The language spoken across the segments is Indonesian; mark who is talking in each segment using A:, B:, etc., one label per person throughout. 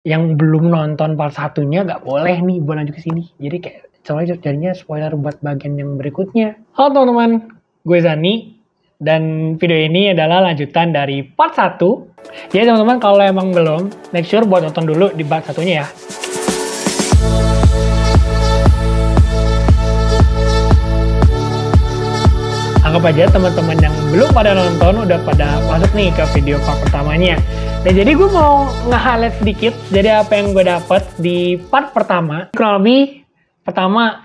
A: yang belum nonton part satunya nggak boleh nih buat lanjut ke sini. Jadi kayak soalnya jadinya spoiler buat bagian yang berikutnya. Halo teman-teman, gue Zani dan video ini adalah lanjutan dari part 1. Jadi teman-teman kalau emang belum, make sure buat nonton dulu di part satunya ya. Anggap aja teman-teman yang belum pada nonton udah pada masuk nih ke video part pertamanya. Dan jadi gue mau nge-highlight sedikit jadi apa yang gue dapat di part pertama. Kurang lebih pertama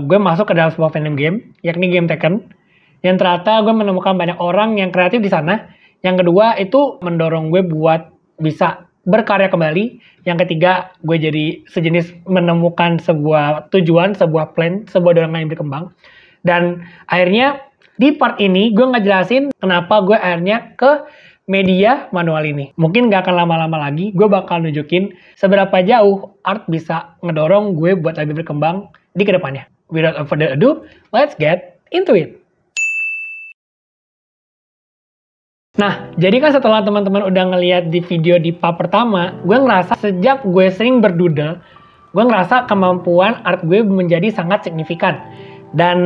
A: gue masuk ke dalam sebuah fandom game, yakni game Tekken. Yang ternyata gue menemukan banyak orang yang kreatif di sana. Yang kedua itu mendorong gue buat bisa berkarya kembali. Yang ketiga gue jadi sejenis menemukan sebuah tujuan, sebuah plan, sebuah dorongan yang berkembang. Dan akhirnya di part ini gue ngejelasin kenapa gue akhirnya ke media manual ini. Mungkin gak akan lama-lama lagi, gue bakal nunjukin seberapa jauh art bisa ngedorong gue buat lebih berkembang di kedepannya. Without further ado, let's get into it. Nah, jadi kan setelah teman-teman udah ngeliat di video di part pertama, gue ngerasa sejak gue sering berdoodle, gue ngerasa kemampuan art gue menjadi sangat signifikan. Dan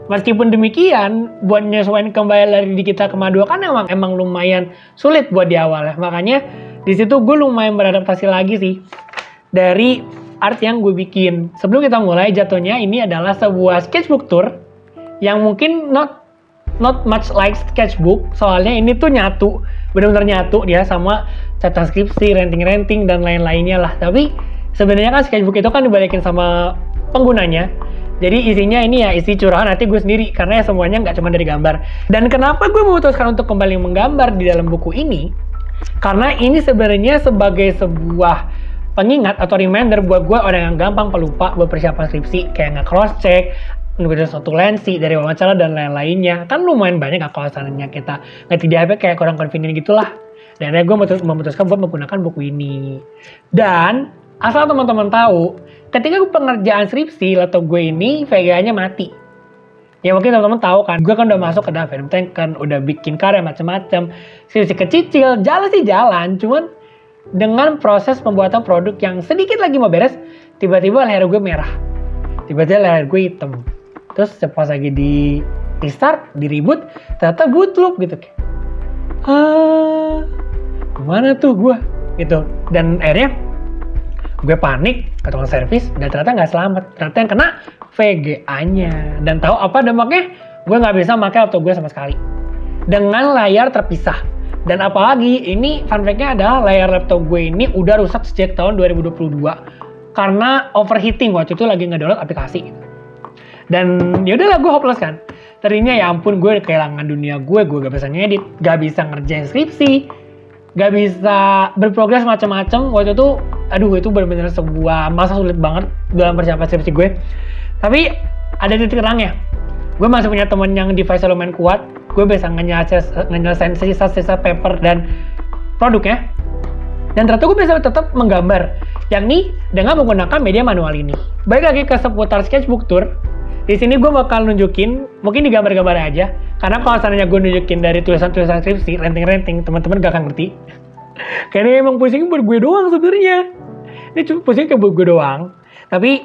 A: meskipun demikian, buat nyesuaiin kembali dari kita ke Madua kan emang lumayan sulit buat di awal ya. Makanya di situ gue lumayan beradaptasi lagi sih dari art yang gue bikin. Sebelum kita mulai, jatuhnya ini adalah sebuah sketchbook tour yang mungkin not much like sketchbook, soalnya ini tuh nyatu, benar-benar nyatu dia sama catatan skripsi, renting-renting dan lain-lainnya lah. Tapi sebenarnya kan sketchbook itu kan dibalikin sama penggunanya. Jadi isinya ini ya isi curahan hati gue sendiri, karena ya semuanya nggak cuma dari gambar. Dan kenapa gue memutuskan untuk kembali menggambar di dalam buku ini? Karena ini sebenarnya sebagai sebuah pengingat atau reminder buat gue orang yang gampang pelupa buat persiapan skripsi, kayak nge-cross check, nulis satu lensi dari wawancara dan lain-lainnya. Kan lumayan banyak kalau seandainya kita ngetik di HP kayak kurang convenient gitulah. Dan akhirnya gue memutuskan buat menggunakan buku ini. Dan asal teman-teman tahu, ketika gue pengerjaan skripsi, laptop gue ini VGA-nya mati. Ya mungkin teman-teman tahu kan, gue kan udah masuk ke dalam fandom Tekken, udah bikin karya macam-macam, skripsi kecil, jalan sih jalan, cuman dengan proses pembuatan produk yang sedikit lagi mau beres, tiba-tiba leher gue merah, tiba-tiba leher gue hitam. Terus pas lagi di restart, di reboot, ternyata bootloop gitu kayak, gimana tuh gue gitu. Dan akhirnya gue panik ke tukang servis dan ternyata nggak selamat. Ternyata yang kena VGA-nya. Dan tahu apa dampaknya? Gue nggak bisa pakai laptop gue sama sekali dengan layar terpisah. Dan apalagi ini fun fact-nya adalah layar laptop gue ini udah rusak sejak tahun 2022 karena overheating waktu itu lagi ngedownload aplikasi. Dan yaudahlah gue hopeless kan. Tadinya ya ampun gue kehilangan dunia gue gak bisa ngedit, gak bisa ngerjain skripsi, gak bisa berprogres macam-macam. Waktu itu aduh itu benar-benar sebuah masa sulit banget dalam persiapan skripsi gue. Tapi ada titik terangnya. Gue masih punya temen yang device lumayan kuat. Gue bisa nyelesain sisa-sisa paper dan produknya. Dan ternyata gue bisa tetap menggambar, yakni dengan menggunakan media manual ini. Baik lagi ke seputar sketchbook tour. Di sini gue bakal nunjukin, mungkin di gambar-gambar aja. Karena kalau seandainya gue nunjukin dari tulisan-tulisan skripsi, renting-renting, teman-teman gak akan ngerti. Kayaknya emang pusing buat gue doang sebenarnya. Ini cuma pusing buat gue doang. Tapi,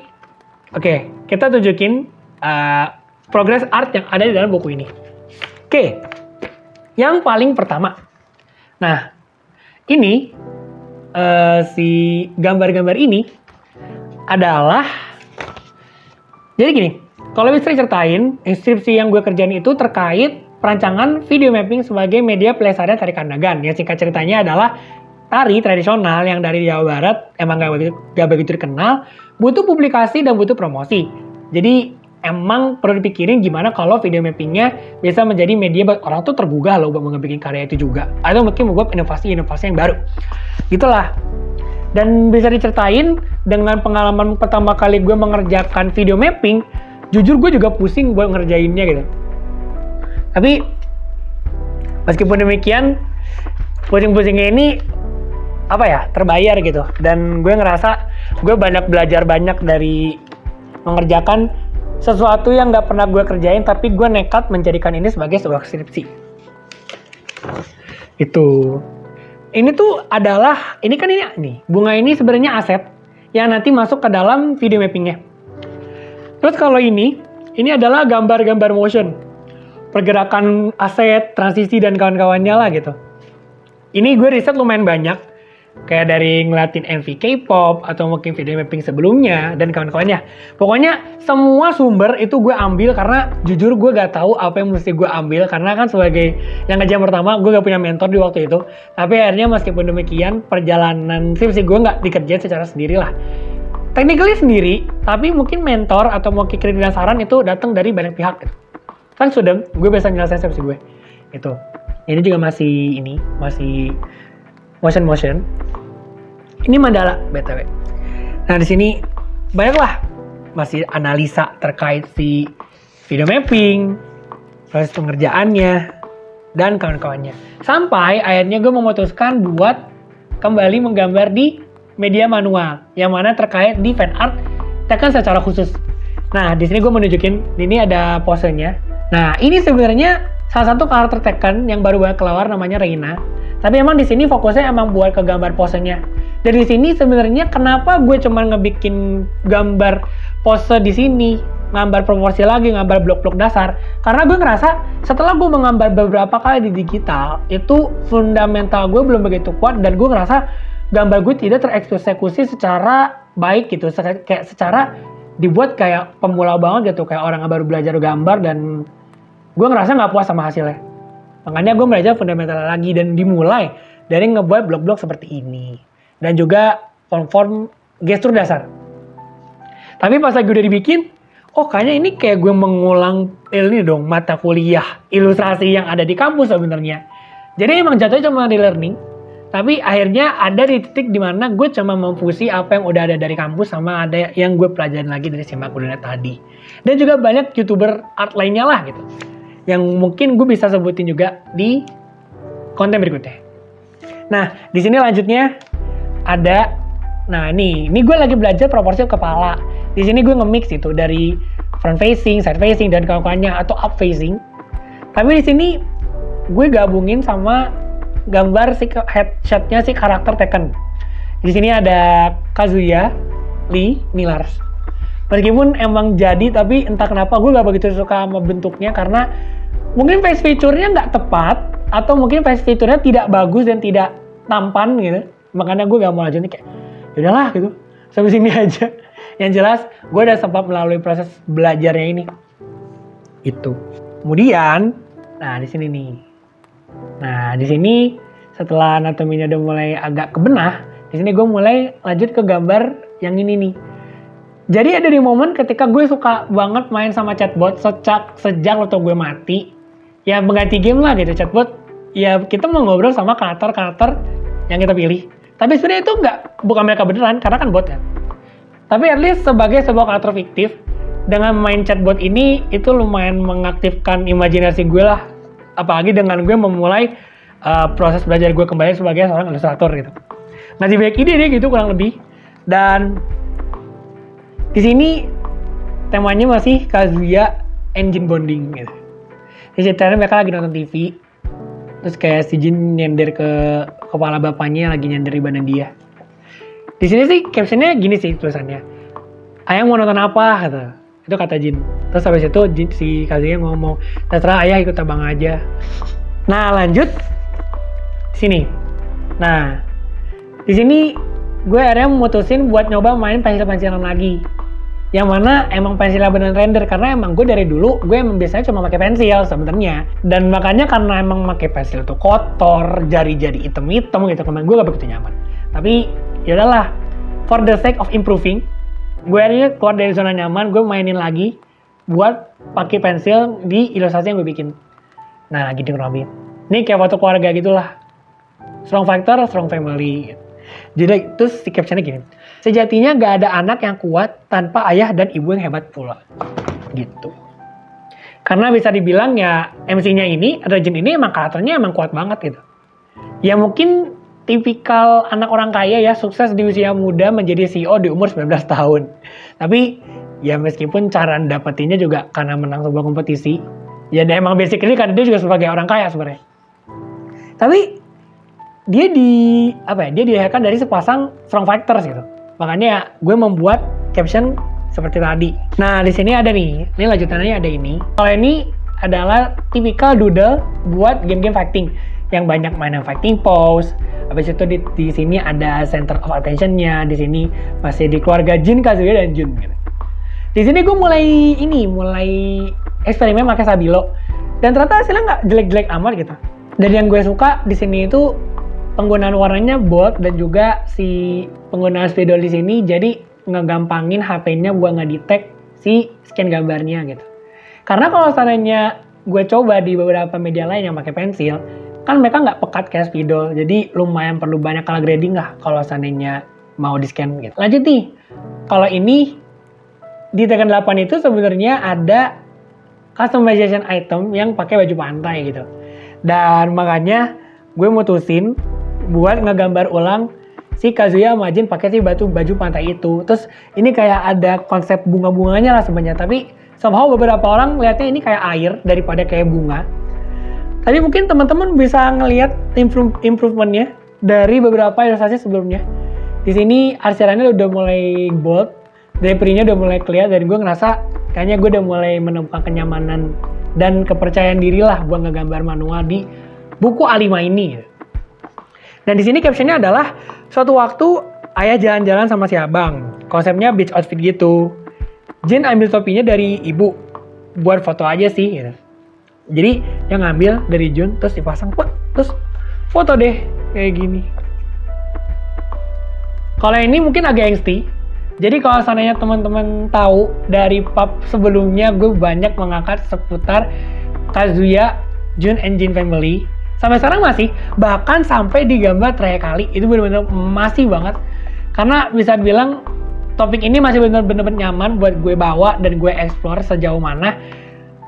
A: oke, kita tunjukin progress art yang ada di dalam buku ini. Oke, yang paling pertama. Nah, ini si gambar-gambar ini adalah, jadi gini, kalau bisa ceritain, inskripsi yang gue kerjain itu terkait perancangan video mapping sebagai media pelestarian tari kandagan. Ya singkat ceritanya adalah tari tradisional yang dari Jawa Barat emang gak begitu dikenal, butuh publikasi dan butuh promosi. Jadi emang perlu dipikirin gimana kalau video mappingnya bisa menjadi media buat orang tuh tergugah loh buat ngebikin karya itu juga. Atau mungkin membuat inovasi-inovasi yang baru. Gitulah. Dan bisa diceritain dengan pengalaman pertama kali gue mengerjakan video mapping, jujur gue juga pusing buat ngerjainnya gitu. Tapi meskipun demikian, pusing-pusingnya ini apa ya, terbayar gitu. Dan gue ngerasa gue belajar banyak dari mengerjakan sesuatu yang gak pernah gue kerjain, tapi gue nekat menjadikan ini sebagai sebuah skripsi. Itu. ini tuh adalah, ini kan ini nih, bunga ini sebenarnya aset yang nanti masuk ke dalam video mappingnya. Terus kalau ini adalah gambar-gambar motion, pergerakan aset, transisi dan kawan-kawannya lah gitu. Ini gue riset lumayan banyak, kayak dari ngeliatin MV K-pop atau mungkin video mapping sebelumnya dan kawan-kawannya. Pokoknya semua sumber itu gue ambil karena jujur gue gak tahu apa yang mesti gue ambil, karena kan sebagai yang ngejam pertama gue gak punya mentor di waktu itu. Tapi akhirnya meskipun demikian perjalanan skripsi gue gak dikerjain secara sendiri lah. Technically sendiri, tapi mungkin mentor atau mungkin kritik dan saran itu datang dari banyak pihak gitu. Kan sudah gue bisa nyelesain skripsi gue itu. Ini juga masih motion. Ini mandala BTW. Nah, di sini banyaklah masih analisa terkait si video mapping, proses pengerjaannya dan kawan-kawannya. Sampai akhirnya gue memutuskan buat kembali menggambar di media manual yang mana terkait di fan art Tekken secara khusus. Nah, di sini gue menunjukin ini ada posenya. Nah, ini sebenarnya salah satu karakter Tekken yang baru banget keluar namanya Reina. Tapi emang di sini fokusnya emang buat ke gambar posenya. Dan di sini sebenarnya kenapa gue cuma ngebikin gambar pose di sini, gambar proporsi lagi, gambar blok-blok dasar. Karena gue ngerasa setelah gue menggambar beberapa kali di digital, itu fundamental gue belum begitu kuat dan gue ngerasa gambar gue tidak tereksekusi secara baik gitu, kayak secara dibuat kayak pemula banget gitu, kayak orang yang baru belajar gambar, dan gue ngerasa nggak puas sama hasilnya. Makanya gue belajar fundamental lagi dan dimulai dari ngebuat blok-blok seperti ini. Dan juga form-form gestur dasar. Tapi pas lagi udah dibikin, oh kayaknya ini kayak gue mengulang ini dong, mata kuliah ilustrasi yang ada di kampus sebenarnya. Jadi emang jatuhnya cuma di learning. Tapi akhirnya ada di titik dimana gue cuma memfusi apa yang udah ada dari kampus sama ada yang gue pelajarin lagi dari simak kuliah tadi. Dan juga banyak YouTuber art lainnya lah gitu, yang mungkin gue bisa sebutin juga di konten berikutnya. Nah, di sini lanjutnya ada, nah ini gue lagi belajar proporsi kepala. Di sini gue nge-mix itu dari front facing, side facing, dan kawan-kawannya atau up facing. Tapi di sini gue gabungin sama gambar si headshotnya si karakter Tekken. Di sini ada Kazuya Lee Millars. Meskipun emang jadi, tapi entah kenapa gue gak begitu suka sama bentuknya karena mungkin face feature-nya nggak tepat atau mungkin face feature-nya tidak bagus dan tidak tampan gitu. Makanya gue gak mau lanjutin, kayak yaudahlah gitu, sampai sini aja. Yang jelas gue udah sempat melalui proses belajarnya ini. Itu. Kemudian, nah di sini nih. Nah di sini setelah anatominya udah mulai agak kebenah, di sini gue mulai lanjut ke gambar yang ini nih. Jadi ada di momen ketika gue suka banget main sama chatbot sejak waktu gue mati. Ya mengganti game lah gitu chatbot. Ya kita mau ngobrol sama karakter-karakter yang kita pilih. Tapi sebenarnya itu bukan mereka beneran karena kan bot ya. Tapi at least sebagai sebuah karakter fiktif, dengan main chatbot ini itu lumayan mengaktifkan imajinasi gue lah. Apalagi dengan gue memulai proses belajar gue kembali sebagai seorang ilustrator gitu. Ngasih banyak ide deh gitu kurang lebih. Dan di sini temanya masih Kazuya engine bonding gitu. Di ceritanya mereka lagi nonton TV, terus kayak si Jin nyender ke kepala bapaknya lagi nyender di badan dia. Di sini sih captionnya gini sih tulisannya, ayah mau nonton apa kata. Itu kata Jin. Terus habis itu si Kazuya ngomong, terserah ayah ikut abang aja. Nah lanjut sini. Nah di sini gue akhirnya memutusin buat nyoba main pensil-pensilan lagi. Yang mana emang pensilnya beneran render, karena emang gue dari dulu gue emang biasanya cuma pakai pensil sebenarnya. Dan makanya karena emang pakai pensil itu kotor, jari-jari hitam-hitam gitu, kemarin gue gak begitu nyaman. Tapi yaudahlah, for the sake of improving, gue akhirnya keluar dari zona nyaman, gue mainin lagi buat pakai pensil di ilustrasi yang gue bikin. Nah, gini kurang lebih. Ini kayak foto keluarga gitulah. Strong factor, strong family. Jadi terus si captionnya gini, sejatinya gak ada anak yang kuat tanpa ayah dan ibu yang hebat pula gitu. Karena bisa dibilang ya MC-nya ini, Jin ini emang karakternya emang kuat banget gitu. Ya mungkin tipikal anak orang kaya ya, sukses di usia muda menjadi CEO di umur 19 tahun. Tapi ya meskipun cara dapetinnya juga karena menang sebuah kompetisi, ya emang basically karena dia juga sebagai orang kaya sebenarnya. Tapi dia dia dilahirkan dari sepasang strong fighters gitu. Makanya gue membuat caption seperti tadi. Nah, di sini ada nih. Ini lanjutannya ada ini. Kalau ini adalah tipikal doodle buat game-game fighting yang banyak mainan fighting pose. Habis itu di sini ada center of attention-nya. Di sini masih di keluarga Jin, Kazuya dan Jun gitu. Di sini gue mulai eksperimen pakai Stabilo. Dan ternyata hasilnya nggak jelek-jelek amat gitu. Dan yang gue suka di sini itu penggunaan warnanya bold dan juga si penggunaan spidol di sini jadi ngegampangin HP-nya buat ngedetect si scan gambarnya gitu. Karena kalau seandainya gue coba di beberapa media lain yang pakai pensil, kan mereka nggak pekat kayak spidol, jadi lumayan perlu banyak color grading lah kalau seandainya mau di scan gitu. Lanjut nih, kalau ini di Tekken 8 itu sebenarnya ada customization item yang pakai baju pantai gitu. Dan makanya gue mutusin buat ngegambar ulang si Kazuya sama Jin pakai si baju pantai itu. Terus ini kayak ada konsep bunga-bunganya lah sebenarnya, tapi somehow beberapa orang lihatnya ini kayak air daripada kayak bunga. Tapi mungkin teman-teman bisa ngelihat improvementnya dari beberapa ilustrasi sebelumnya. Di sini arsirannya udah mulai bold, drapery-nya udah mulai clear, dan gue ngerasa kayaknya gue udah mulai menemukan kenyamanan dan kepercayaan diri lah buat ngegambar manual di buku A5 ini. Dan di sini captionnya adalah suatu waktu ayah jalan-jalan sama si abang. Konsepnya beach outfit gitu. Jin ambil topinya dari ibu buat foto aja sih gitu. Jadi yang ngambil dari Jun terus dipasang, terus foto deh kayak gini. Kalau ini mungkin agak angsty. Jadi kalau seandainya teman-teman tahu dari pub sebelumnya gue banyak mengangkat seputar Kazuya, Jun, and Jin family. Sampai sekarang masih, bahkan sampai digambar terakhir kali, itu benar-benar masih banget. Karena bisa bilang topik ini masih benar-benar nyaman buat gue bawa dan gue explore sejauh mana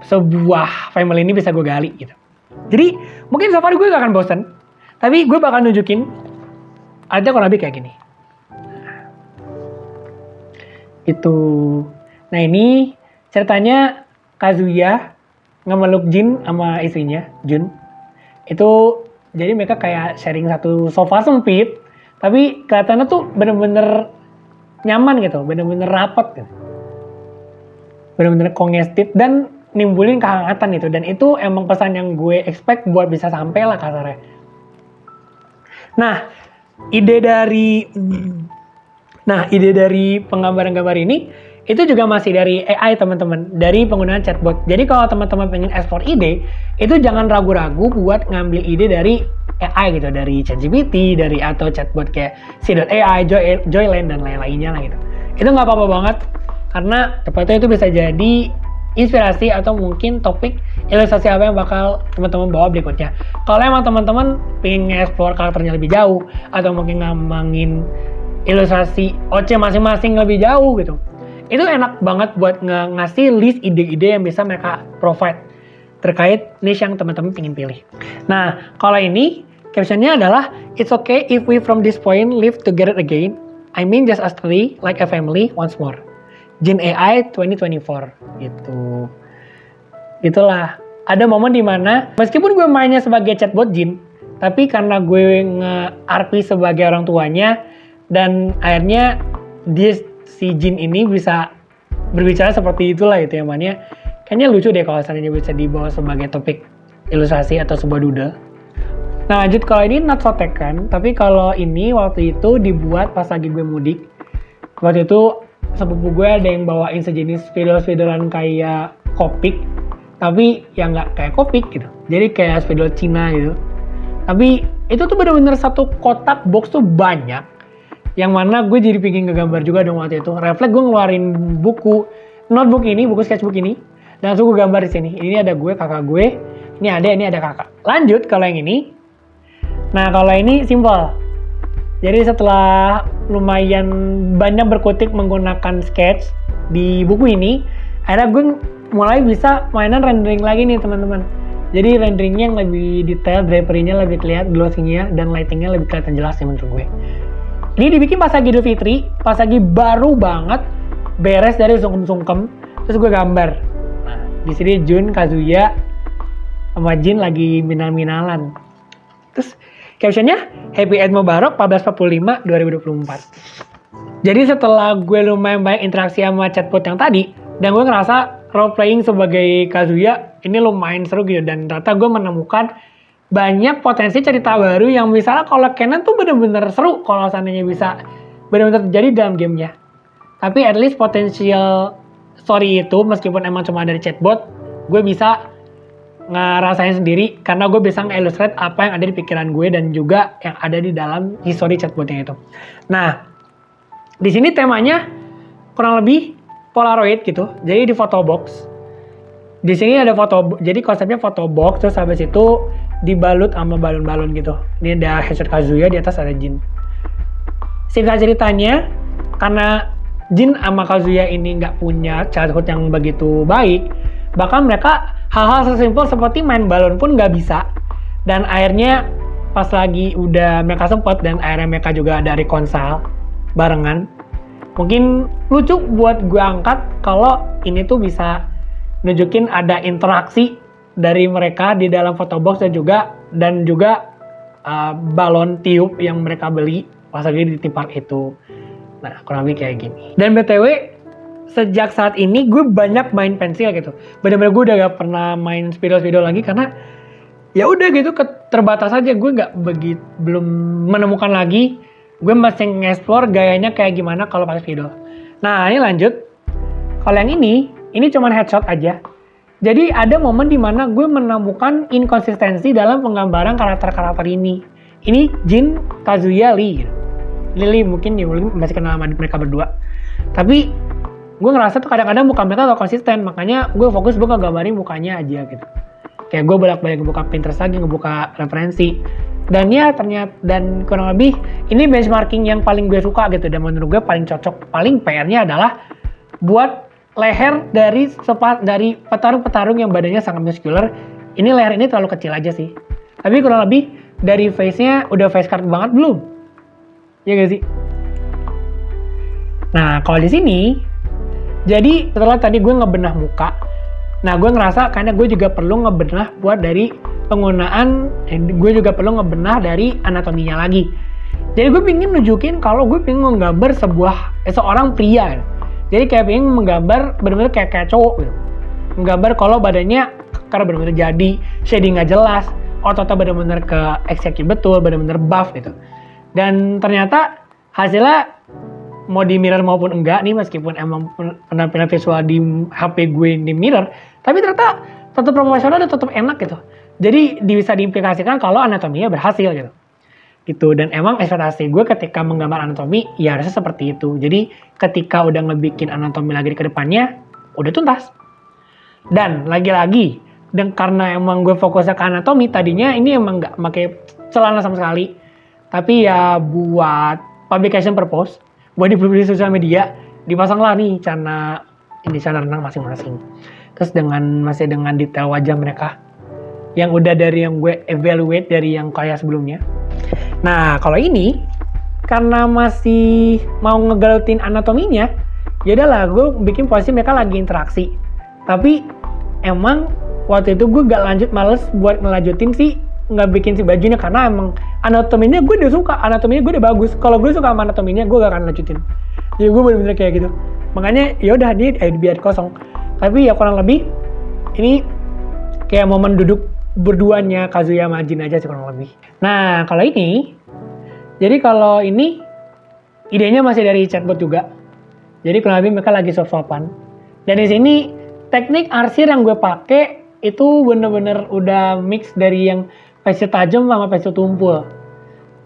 A: sebuah family ini bisa gue gali gitu. Jadi mungkin so far gue gak akan bosen, tapi gue bakal nunjukin aja kurang lebih kayak gini. Itu. Nah ini ceritanya Kazuya ngemeluk Jin sama istrinya, Jun. Itu jadi mereka kayak sharing satu sofa sempit, tapi kelihatannya tuh bener-bener nyaman gitu, bener-bener rapat gitu. Bener-bener congested dan nimbulin kehangatan itu, dan itu emang pesan yang gue expect buat bisa sampai lah kasarnya. Nah, ide dari penggambaran-gambar ini itu juga masih dari AI teman-teman, dari penggunaan chatbot. Jadi kalau teman-teman pengen explore ide, itu jangan ragu-ragu buat ngambil ide dari AI gitu, dari ChatGPT, dari atau chatbot kayak C.AI, Joyland dan lain-lainnya lah gitu. Itu nggak apa-apa banget, karena tepatnya itu bisa jadi inspirasi atau mungkin topik ilustrasi apa yang bakal teman-teman bawa berikutnya. Kalau emang teman-teman pengen nge-explore karakternya lebih jauh, atau mungkin ngambangin ilustrasi OC masing-masing lebih jauh gitu, itu enak banget buat ngasih list ide-ide yang bisa mereka provide terkait niche yang teman-teman pengen pilih. Nah, kalau ini captionnya adalah "It's okay if we from this point live together again. I mean just us three like a family once more. Jin AI 2024." Gitu. Itulah. Ada momen dimana meskipun gue mainnya sebagai chatbot Jin, tapi karena gue nge-RP sebagai orang tuanya, dan akhirnya si Jin ini bisa berbicara seperti itulah gitu ya, makanya kayaknya lucu deh kalau seandainya bisa dibawa sebagai topik ilustrasi atau sebuah doodle. Nah lanjut, kalau ini not so Tekken, tapi kalau ini waktu itu dibuat pas lagi gue mudik. Waktu itu sepupu gue ada yang bawain sejenis spidol-spidolan kayak Copic, tapi yang nggak kayak Copic gitu, jadi kayak spidol Cina gitu. Tapi itu tuh bener-bener satu kotak box tuh banyak, yang mana gue jadi pingin ngegambar juga dong waktu itu. Refleks gue ngeluarin buku notebook ini, buku sketchbook ini, dan langsung gue gambar di sini. Ini ada gue, kakak gue, ini ada kakak. Lanjut kalau yang ini. Nah kalau ini simple. Jadi setelah lumayan banyak berkutik menggunakan sketch di buku ini, akhirnya gue mulai bisa mainan rendering lagi nih teman-teman. Jadi renderingnya yang lebih detail, drapery-nya lebih kelihatan, glossing-nya dan lighting-nya lebih kelihatan jelas sih menurut gue. Ini dibikin pas lagi Idul Fitri, pas lagi baru banget beres dari sungkem-sungkem, terus gue gambar. Nah, di sini Jun, Kazuya, sama Jin lagi minal-minalan. Terus Captionnya, Happy Eid Mubarak 14/45/2024. Jadi setelah gue lumayan banyak interaksi sama chatbot yang tadi, dan gue ngerasa role playing sebagai Kazuya ini lumayan seru gitu. Dan ternyata gue menemukan banyak potensi cerita baru yang misalnya kalau canon tuh bener-bener seru kalau seandainya bisa bener-bener terjadi dalam gamenya. Tapi at least potensial story itu meskipun emang cuma dari chatbot, gue bisa ngerasain sendiri karena gue bisa nge-illustrate apa yang ada di pikiran gue dan juga yang ada di dalam history chatbotnya itu. Nah, di sini temanya kurang lebih Polaroid gitu. Jadi di photo box. Di sini ada foto, jadi konsepnya photo box terus habis itu dibalut sama balon-balon gitu. Ini ada headset Kazuya, di atas ada Jin. Singkat ceritanya, karena Jin sama Kazuya ini nggak punya childhood yang begitu baik, bahkan mereka hal-hal sesimpel seperti main balon pun nggak bisa. Dan akhirnya pas lagi udah mereka sempet dan akhirnya mereka juga ada reconcile barengan. Mungkin lucu buat gue angkat kalau ini tuh bisa nunjukin ada interaksi dari mereka di dalam photo box dan juga balon tiup yang mereka beli pas lagi di theme park itu. Nah, kurang lebih kayak gini. Dan BTW, sejak saat ini gue banyak main pensil gitu. Bener-bener gue udah gak pernah main spidol lagi karena ya udah gitu terbatas aja. Gue belum menemukan lagi. Gue masih nge-explore gayanya kayak gimana kalau pakai spidol. Nah, ini lanjut. Kalau yang ini cuma headshot aja. Jadi ada momen dimana gue menemukan inkonsistensi dalam penggambaran karakter-karakter ini. Ini Jin, Kazuya, Lee. Lily mungkin masih kenal sama mereka berdua. Tapi gue ngerasa tuh kadang-kadang muka mereka gak konsisten, makanya gue fokus buka gambarin mukanya aja gitu. Kayak gue bolak-balik ngebuka Pinterest lagi, ngebuka referensi. Dan ya ternyata, dan kurang lebih ini benchmarking yang paling gue suka gitu. Dan menurut gue paling cocok, paling PR-nya adalah buat leher dari petarung-petarung yang badannya sangat muscular. Ini leher ini terlalu kecil aja sih. Tapi kurang lebih dari face-nya udah face card banget belum? Ya gak sih? Nah, kalau di sini, jadi setelah tadi gue ngebenah muka, nah gue ngerasa karena gue juga perlu ngebenah buat dari penggunaan, gue juga perlu ngebenah dari anatominya lagi. Jadi gue pengen nunjukin kalau gue pengen menggambar seorang pria. Jadi kayak pengen menggambar bener-bener kayak cowok gitu. Menggambar kalau badannya karena bener-bener jadi shading gak jelas, ototnya bener-bener ke execute betul, bener-bener buff gitu. Dan ternyata hasilnya mau di mirror maupun enggak nih, meskipun emang penampilan visual di HP gue di mirror, tapi ternyata tetap proporsional dan tetap enak gitu. Jadi bisa diimplikasikan kalau anatominya berhasil gitu. Dan emang ekspektasi gue ketika menggambar anatomi ya harusnya seperti itu. Jadi ketika udah ngebikin anatomi lagi ke depannya, udah tuntas. Dan lagi-lagi, dan karena emang gue fokusnya ke anatomi, tadinya ini emang nggak pakai celana sama sekali. Tapi ya buat publication purpose, buat dipublish di sosial media, dipasanglah nih celana renang masing-masing. Terus masih dengan detail wajah mereka yang udah dari yang gue evaluate dari yang kayak sebelumnya. Nah, kalau ini karena masih mau ngegalutin anatominya, ya udahlah gue bikin posisi mereka lagi interaksi. Tapi emang waktu itu gue males buat ngelanjutin nggak bikin bajunya karena emang anatominya gue udah suka, anatominya gue udah bagus. Kalau gue suka sama anatominya, gue gak akan lanjutin. Jadi gue bener-bener kayak gitu. Makanya ya udah biar kosong. Tapi ya kurang lebih ini kayak momen duduk berduanya Kazuya sama Jin aja sih kurang lebih. Nah kalau ini, jadi kalau ini idenya masih dari chatbot juga. Jadi kurang lebih mereka lagi swap-swapan. Dan di sini teknik arsir yang gue pakai itu bener-bener udah mix dari yang pensil tajam sama pensil tumpul.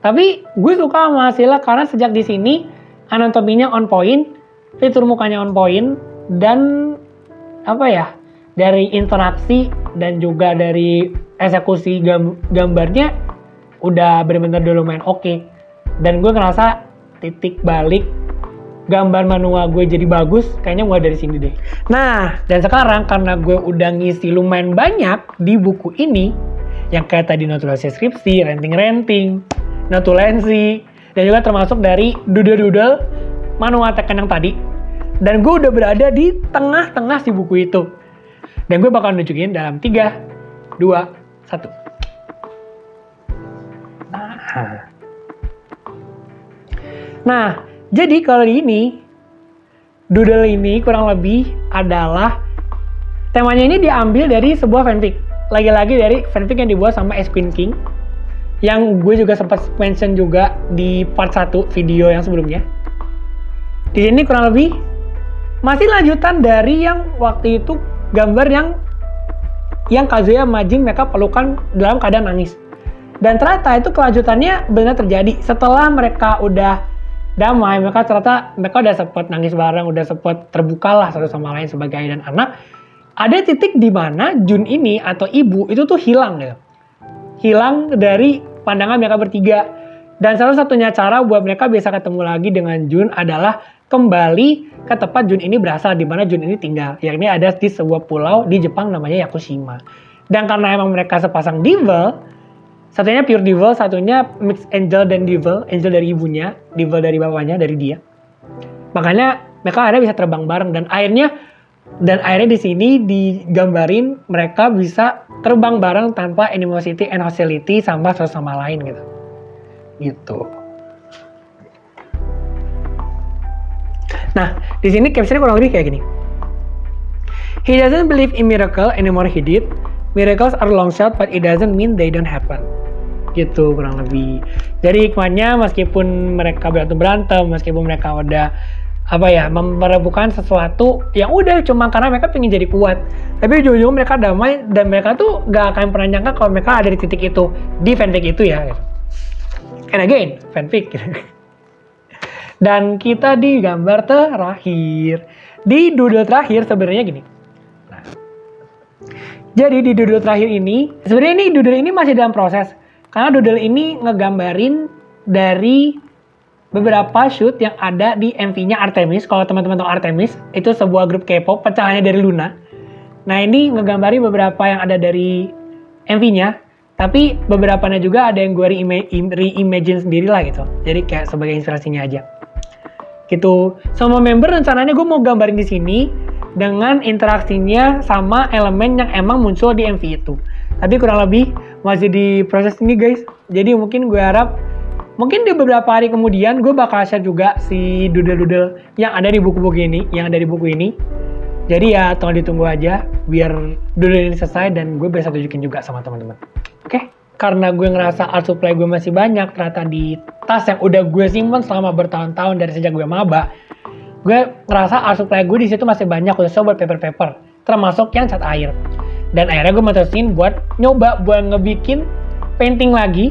A: Tapi gue suka sama hasilnya karena sejak di sini anatominya on point, fitur mukanya on point, dan dari interaksi dan juga dari eksekusi gambarnya udah bener-bener lumayan oke. Dan gue ngerasa titik balik gambar manual gue jadi bagus kayaknya mulai dari sini deh. Nah, dan sekarang karena gue udah ngisi lumayan banyak di buku ini, yang kayak tadi notulensi skripsi, renting, notulensi, dan juga termasuk dari doodle-doodle manual tekan yang tadi. Dan gue udah berada di tengah-tengah si buku itu. Dan gue bakal nunjukin dalam 3, 2, 1. Nah, Nah, jadi kalau di ini, doodle ini kurang lebih adalah temanya ini diambil dari sebuah fanfic. Lagi-lagi dari fanfic yang dibuat sama S Queen King, yang gue juga sempat mention juga di part 1 video yang sebelumnya. Di sini kurang lebih masih lanjutan dari yang waktu itu gambar yang Kazuya sama Jin mereka pelukan dalam keadaan nangis. Dan ternyata itu kelanjutannya benar terjadi setelah mereka udah damai. Mereka udah sempet nangis bareng, udah sempet terbuka lah satu sama lain sebagai ayah dan anak. Ada titik di mana Jun ini atau ibu itu tuh hilang gitu. Hilang dari pandangan mereka bertiga. Dan salah satunya cara buat mereka bisa ketemu lagi dengan Jun adalah kembali ke tempat Jun ini berasal, di mana Jun ini tinggal. Yakni ada di sebuah pulau di Jepang namanya Yakushima. Dan karena emang mereka sepasang devil, satunya pure devil, satunya mix angel dan devil, angel dari ibunya, devil dari bapaknya, dari dia. Makanya mereka akhirnya bisa terbang bareng dan akhirnya di sini digambarin mereka bisa terbang bareng tanpa animosity and hostility sama satu sama lain gitu. Gitu. Nah, di sini captionnya kurang lebih kayak gini. He doesn't believe in miracle anymore he did. Miracles are long shot but it doesn't mean they don't happen. Gitu kurang lebih. Jadi hikmahnya meskipun mereka berantem, meskipun mereka udah memperebutkan sesuatu yang udah cuma karena mereka pengen jadi kuat, tapi ujung-ujung mereka damai dan mereka tuh gak akan pernah nyangka kalau mereka ada di titik itu, di fanfic itu ya. And again, fanfic. Dan kita di gambar terakhir, di doodle terakhir sebenarnya gini. Nah, jadi di doodle terakhir ini, sebenarnya doodle ini masih dalam proses, karena doodle ini ngegambarin dari beberapa shoot yang ada di MV-nya Artemis. Kalau teman-teman tahu Artemis, itu sebuah grup K-pop pecahannya dari Luna. Nah, ini ngegambarin beberapa yang ada dari MV-nya, tapi beberapanya juga ada yang gue reimagine sendiri lah gitu. Jadi kayak sebagai inspirasinya aja. Gitu. Sama member rencananya gue mau gambarin di sini dengan interaksinya sama elemen yang emang muncul di MV itu. Tapi kurang lebih masih di proses ini guys. Jadi mungkin gue harap mungkin di beberapa hari kemudian gue bakal share juga si doodle-doodle yang ada di buku-buku ini, Jadi ya tolong ditunggu aja biar doodle ini selesai dan gue bisa tunjukin juga sama teman-teman. Oke? Karena gue ngerasa art supply gue masih banyak ternyata di tas yang udah gue simpen selama bertahun-tahun dari sejak gue maba. Gue ngerasa art supply gue di situ masih banyak khususnya buat paper-paper, termasuk yang cat air. Dan akhirnya gue mutusin buat nyoba buat ngebikin painting lagi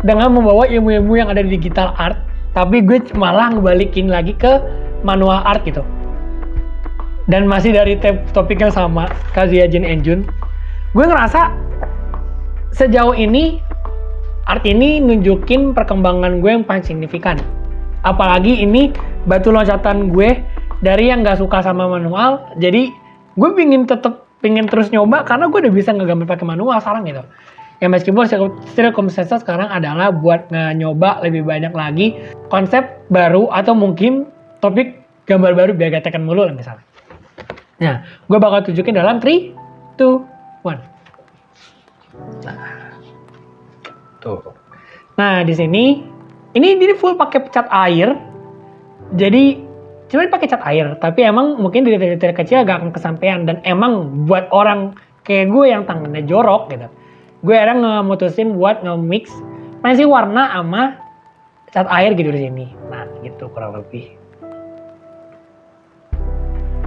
A: dengan membawa ilmu-ilmu yang ada di digital art, tapi gue malah ngebalikin lagi ke manual art gitu. Dan masih dari topik yang sama, Kazuya, Jin, and Jun, gue ngerasa sejauh ini art ini nunjukin perkembangan gue yang paling signifikan. Apalagi ini batu loncatan gue dari yang gak suka sama manual, jadi gue pengen terus nyoba karena gue udah bisa ngegambar pakai manual sekarang gitu. Ya meskipun circumstances sekarang adalah buat nyoba lebih banyak lagi konsep baru atau mungkin topik gambar baru biar gak tekan mulu lah misalnya. Nah, gue bakal tunjukin dalam 3, 2, 1. Nah, tuh. Nah di sini ini full pakai cat air. Jadi cuma pakai cat air, tapi emang mungkin di detail kecil gak akan kesampaian dan emang buat orang kayak gue yang tangannya jorok gitu. Gue akhirnya ngemutusin buat nge-mix masih warna sama cat air gitu di sini. Nah, gitu kurang lebih.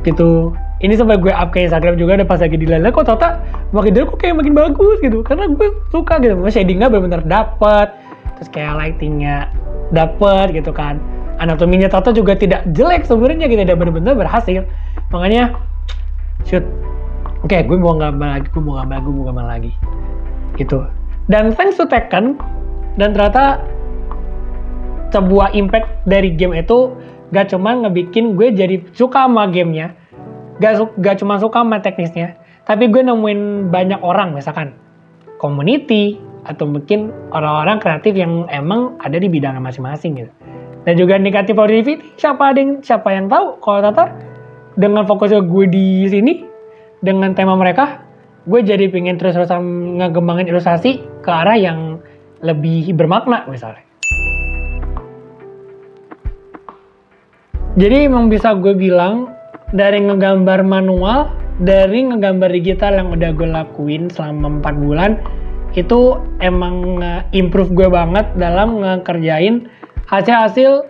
A: Gitu. Ini sempat gue up ke Instagram juga ada pas lagi dilala kok Tata makin dari kok kayak makin bagus gitu. Karena gue suka gitu. Shadingnya benar-benar dapet. Terus kayak lightingnya dapet gitu kan. Anatominya Tata juga tidak jelek sebenarnya gitu. Tidak benar-benar berhasil. Makanya shoot. Oke, gue mau gambar lagi. Gitu. Dan thanks to Tekken dan ternyata sebuah impact dari game itu gak cuma ngebikin gue jadi suka sama gamenya, gak cuma suka sama teknisnya, tapi gue nemuin banyak orang misalkan community atau mungkin orang-orang kreatif yang emang ada di bidangnya masing-masing gitu. Dan juga negatif positivity, siapa yang tahu kalau Tata dengan fokusnya gue di sini dengan tema mereka, gue jadi pengen terus-terusan ngegembangin ilustrasi ke arah yang lebih bermakna misalnya. Jadi emang bisa gue bilang dari ngegambar manual, dari ngegambar digital yang udah gue lakuin selama 4 bulan, itu emang improve gue banget dalam ngekerjain hasil-hasil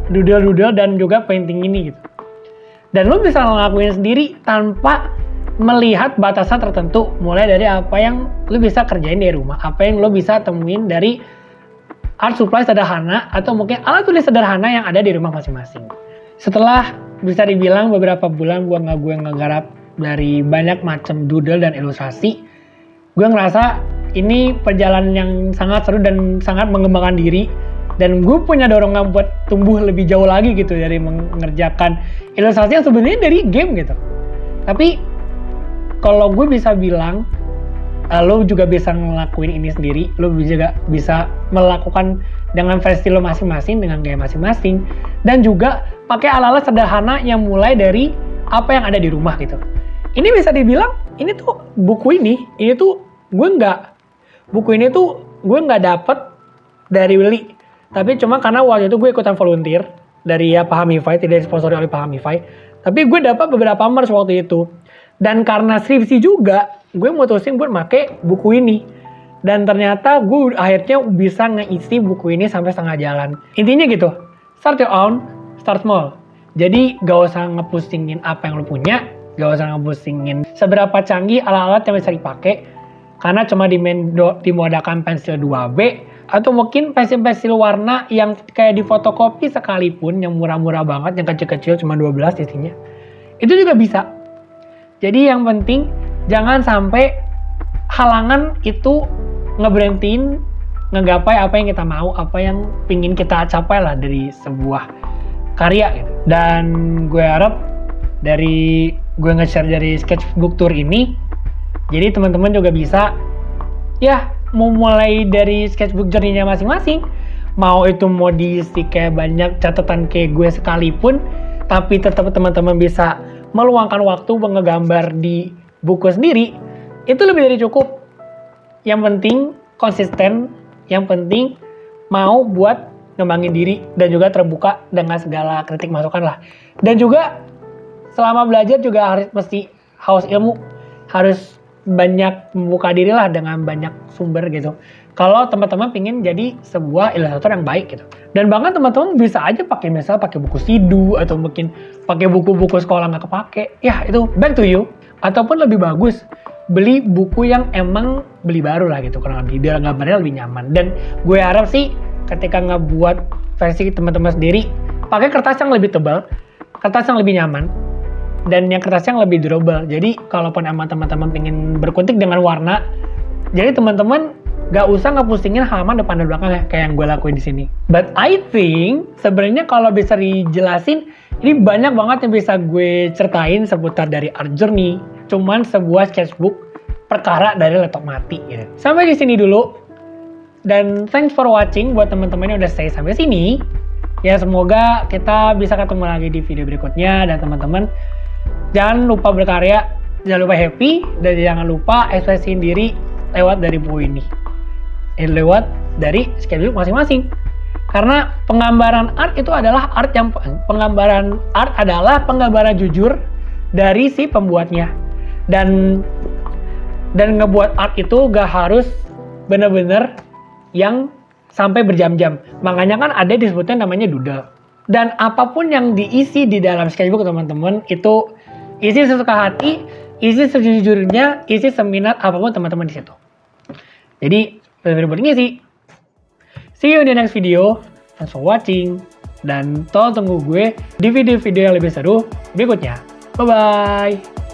A: doodle-doodle dan juga painting ini gitu. Dan lo bisa ngelakuin sendiri tanpa melihat batasan tertentu, mulai dari apa yang lo bisa kerjain dari rumah, apa yang lo bisa temuin dari art supply sederhana atau mungkin alat tulis sederhana yang ada di rumah masing-masing. Setelah bisa dibilang beberapa bulan gue ngegarap dari banyak macam doodle dan ilustrasi, gue ngerasa ini perjalanan yang sangat seru dan sangat mengembangkan diri, dan gue punya dorongan buat tumbuh lebih jauh lagi gitu dari mengerjakan ilustrasi yang sebenarnya dari game gitu. Tapi kalau gue bisa bilang, lo juga bisa ngelakuin ini sendiri, lo juga bisa melakukan dengan versi lo masing-masing, dengan gaya masing-masing, dan juga pakai alat-alat sederhana yang mulai dari apa yang ada di rumah gitu. Ini bisa dibilang, ini tuh buku ini tuh buku ini tuh gue nggak dapet dari Willy, tapi cuma karena waktu itu gue ikutan volunteer dari Pahamify, tidak disponsori oleh Pahamify, tapi gue dapat beberapa merch waktu itu. Dan karena skripsi juga, gue mutusin buat make buku ini. Dan ternyata gue akhirnya bisa ngeisi buku ini sampai setengah jalan. Intinya gitu, start your own, start small. Jadi gak usah ngepusingin apa yang lo punya, gak usah ngepusingin seberapa canggih alat-alat yang bisa dipakai, karena cuma dimodalkan pensil 2B, atau mungkin pensil-pensil warna yang kayak di fotokopi sekalipun, yang murah-murah banget, yang kecil-kecil cuma 12 isinya. Itu juga bisa. Jadi yang penting jangan sampai halangan itu ngeberhentiin ngegapai apa yang kita mau, apa yang pingin kita capai lah dari sebuah karya gitu. Dan gue harap dari gue nge-share dari sketchbook tour ini, jadi teman-teman juga bisa ya mau mulai dari sketchbook journey-nya masing-masing, mau itu mau diisi kayak banyak catatan kayak gue sekalipun, tapi tetap teman-teman bisa meluangkan waktu ngegambar di buku sendiri, itu lebih dari cukup. Yang penting konsisten, yang penting mau buat ngembangin diri dan juga terbuka dengan segala kritik masukan lah. Dan juga selama belajar juga harus mesti haus ilmu, harus banyak membuka diri lah dengan banyak sumber gitu. Kalau teman-teman pingin jadi sebuah ilustrator yang baik gitu. Dan bahkan teman-teman bisa aja pakai buku Sidu atau mungkin pakai buku-buku sekolah nggak kepake. Ya itu back to you. Ataupun lebih bagus beli buku yang emang beli baru lah gitu, kurang lebih biar gambarnya lebih nyaman. Dan gue harap sih ketika ngebuat versi teman-teman sendiri, pakai kertas yang lebih tebal, kertas yang lebih nyaman, dan yang kertas yang lebih durable. Jadi kalaupun emang teman-teman pengen berkutik dengan warna, jadi teman-teman gak usah ngepusingin halaman depan dan belakang ya, kayak yang gue lakuin di sini. But I think sebenarnya kalau bisa dijelasin, ini banyak banget yang bisa gue ceritain seputar dari art journey, cuman sebuah sketchbook perkara dari laptop mati gitu. Sampai di sini dulu. Dan thanks for watching buat teman-teman yang udah stay sampai sini. Ya semoga kita bisa ketemu lagi di video berikutnya, dan teman-teman jangan lupa berkarya, jangan lupa happy, dan jangan lupa ekspresiin diri lewat dari buku ini. Lewat dari sketchbook masing-masing. Karena penggambaran art itu adalah penggambaran jujur dari si pembuatnya. Dan ngebuat art itu gak harus bener-bener yang sampai berjam-jam. Makanya kan ada disebutnya namanya doodle. Dan apapun yang diisi di dalam sketchbook teman-teman, itu isi sesuka hati, isi sejujurnya, isi seminat apapun teman-teman di situ. Jadi bener-bener ngisi. See you in the next video. Thanks for watching. Dan tolong tunggu gue di video-video yang lebih seru berikutnya. Bye-bye.